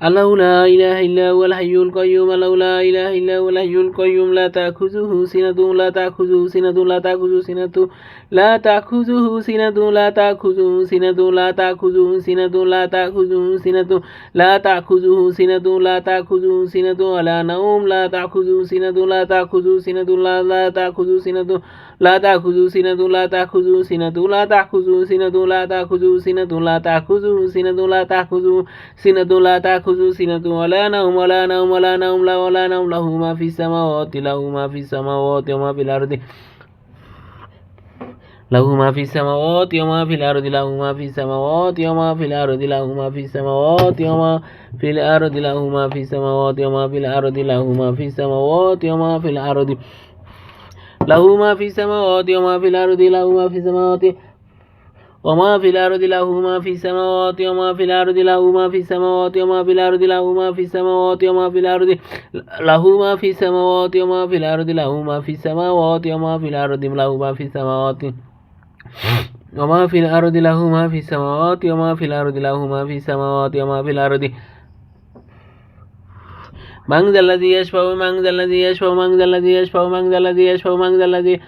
الله لا إله إلا هو الحي القيوم الله لا إله إلا هو الحي القيوم لا تأخذه سنة لا تأخذه سنة لا تأخذه سنة لا تأخذه سنة لا تأخذه سنة لا تأخذه سنة لا تأخذه سنة لا تأخذه سنة لا تأخذه سنة ولا نوم لا تأخذه سنة لا تأخذه سنة لا تأخذه سنة لا تأخذه سنة لا تأخذه سنة لا تأخذه سنة لا تأخذه سنة لا تأخذه سنة لا تأخذه سنة لا تأخذه سنة ولا نوم ولا نوم ولا نوم لا ولا نوم له ما في السماوات له ما في السماوات وما في الأرض له ما في السماوات وما في الأرض له ما في السماوات وما في الأرض له ما في السماوات وما في الأرض له ما في السماوات وما في الأرض له ما في السماوات وما في الأرض له ما في السماوات وما في الأرض له ما في السماوات وما في الأرض له ما في السماوات وما في الأرض له ما في السماوات وما في الأرض له ما في السماوات وما في الأرض له ما في السماوات وما في الأرض له ما في السماوات وما في الأرض له ما في السماوات وما في الأرض له ما في السماوات وما في الأرض له ما في السماوات وما في الأرض من ذا الذي يشفع من ذا الذي يشفع من ذا الذي يشفع من ذا الذي يشفع من ذا الذي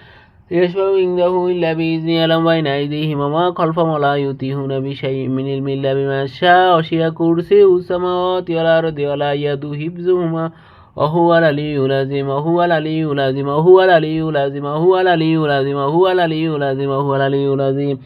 يشفع عنده إلا بإذنه يعلم بين أيديهم وما خلفهم ولا يؤتون بشيء من علم إلا بما شاء وسع كرسيه السماوات والأرض ولا يؤوده حفظهما وهو العلي العظيم وهو العلي العظيم وهو العلي العظيم وهو العلي العظيم وهو العلي العظيم وهو العلي العظيم